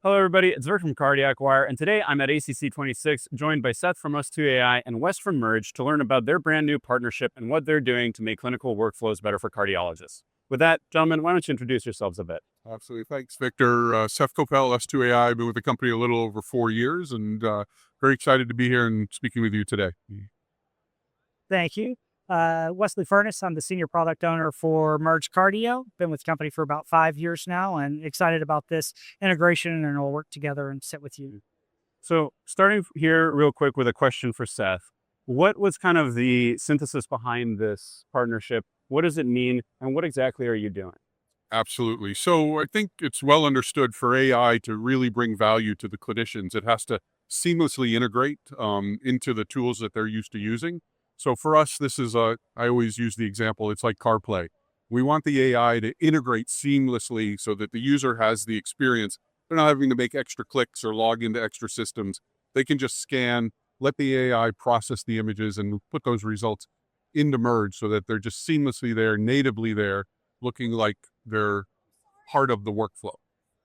Hello, everybody. It's Vic from Cardiac Wire, and today I'm at ACC 26, joined by Seth from Us2.ai and Wes from Merge to learn about their brand new partnership and what they're doing to make clinical workflows better for cardiologists. With that, gentlemen, why don't you introduce yourselves a bit? Absolutely. Thanks, Victor. Seth Copel, Us2.ai. I've been with the company a little over 4 years and very excited to be here and speaking with you today. Thank you. Wesley Furness, I'm the senior product owner for Merge Cardio. Been with the company for about 5 years now and excited about this integration, and we'll work together and sit with you. So, starting here real quick with a question for Seth. What was kind of the synthesis behind this partnership? What does it mean, and what exactly are you doing? Absolutely. So I think it's well understood for AI to really bring value to the clinicians. It has to seamlessly integrate into the tools that they're used to using. So for us, I always use the example, it's like CarPlay. We want the AI to integrate seamlessly so that the user has the experience. They're not having to make extra clicks or log into extra systems. They can just scan, let the AI process the images and put those results into Merge so that they're just seamlessly there, natively there, looking like they're part of the workflow.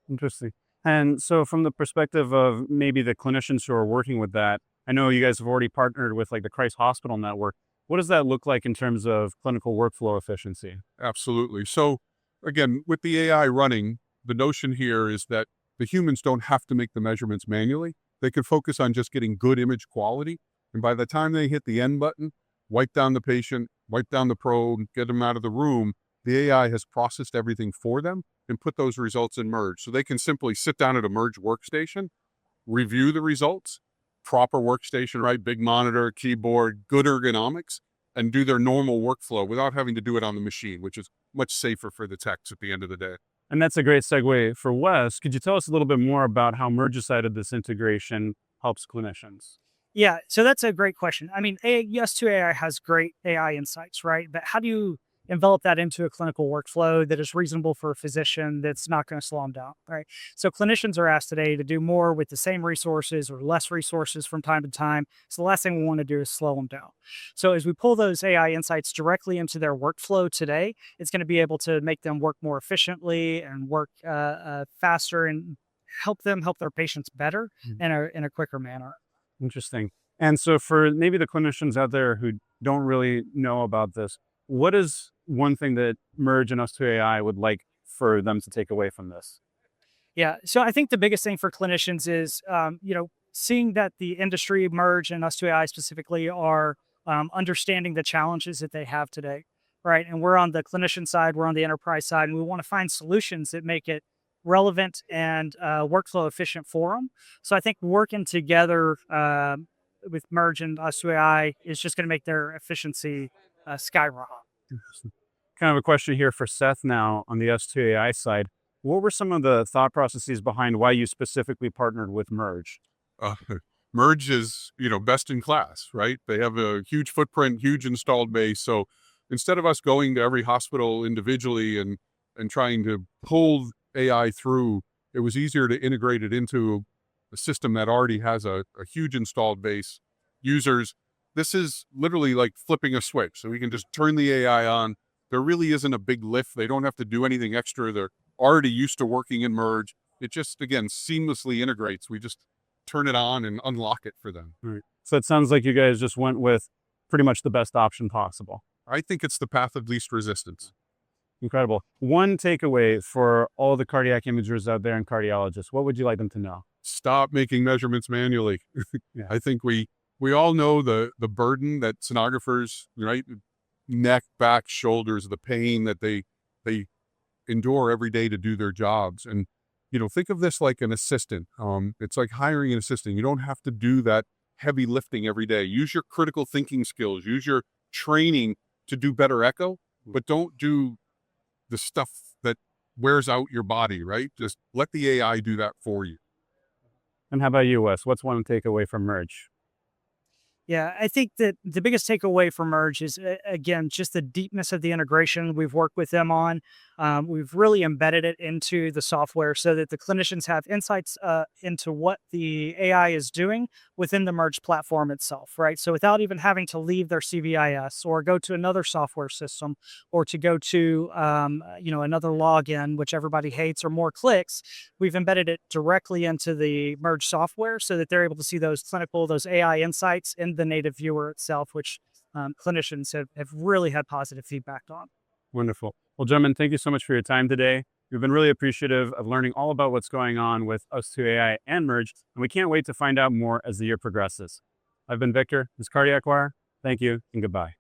Interesting. And so, from the perspective of maybe the clinicians who are working with that, I know you guys have already partnered with like the Christ Hospital Network. What does that look like in terms of clinical workflow efficiency? Absolutely. So again, with the AI running, the notion here is that the humans don't have to make the measurements manually. They can focus on just getting good image quality. And by the time they hit the end button, wipe down the patient, wipe down the probe, get them out of the room, the AI has processed everything for them and put those results in Merge. So they can simply sit down at a Merge workstation, review the results, proper workstation, right? Big monitor, keyboard, good ergonomics, and do their normal workflow without having to do it on the machine, which is much safer for the techs at the end of the day. And that's a great segue for Wes. Could you tell us a little bit more about how Merge's side of this integration helps clinicians? Yeah, so that's a great question. I mean, Us2 AI has great AI insights, right? But how do you envelop that into a clinical workflow that is reasonable for a physician that's not going to slow them down, right? So clinicians are asked today to do more with the same resources or less resources from time to time. So the last thing we want to do is slow them down. So as we pull those AI insights directly into their workflow today, it's going to be able to make them work more efficiently and work faster and help them help their patients better in a quicker manner. Interesting. And so, for maybe the clinicians out there who don't really know about this, what is one thing that Merge and Us2 AI would like for them to take away from this? Yeah. So I think the biggest thing for clinicians is, seeing that the industry Merge and Us2 AI specifically are understanding the challenges that they have today, right? And we're on the clinician side, we're on the enterprise side, and we want to find solutions that make it relevant and workflow efficient for them. So I think working together with Merge and Us2 AI is just going to make their efficiency skyrocket. Kind of a question here for Seth now on the Us2 AI side. What were some of the thought processes behind why you specifically partnered with Merge? Uh, Merge is, best in class, right? They have a huge footprint, huge installed base. So instead of us going to every hospital individually and trying to pull AI through, it was easier to integrate it into a system that already has a huge installed base users. This is literally like flipping a switch. So we can just turn the AI on. There really isn't a big lift. They don't have to do anything extra. They're already used to working in Merge. It just, again, seamlessly integrates. We just turn it on and unlock it for them. Right. So it sounds like you guys just went with pretty much the best option possible. I think it's the path of least resistance. Incredible. One takeaway for all the cardiac imagers out there and cardiologists, what would you like them to know? Stop making measurements manually. Yeah. I think we all know the burden that sonographers, right? Neck, back, shoulders, the pain that they endure every day to do their jobs. And, think of this like an assistant. It's like hiring an assistant. You don't have to do that heavy lifting every day. Use your critical thinking skills, use your training to do better echo, but don't do the stuff that wears out your body, right? Just let the AI do that for you. And how about you, Wes? What's one takeaway from Merge? Yeah, I think that the biggest takeaway from Merge is, again, just the deepness of the integration we've worked with them on. We've really embedded it into the software so that the clinicians have insights into what the AI is doing within the Merge platform itself, right? So without even having to leave their CVIS or go to another software system or to go to another login, which everybody hates, or more clicks, we've embedded it directly into the Merge software so that they're able to see those AI insights in the native viewer itself, which clinicians have really had positive feedback on. Wonderful. Well, gentlemen, thank you so much for your time today. We've been really appreciative of learning all about what's going on with Us2.ai and Merge, and we can't wait to find out more as the year progresses. I've been Victor, this is Cardiac Wire. Thank you and goodbye.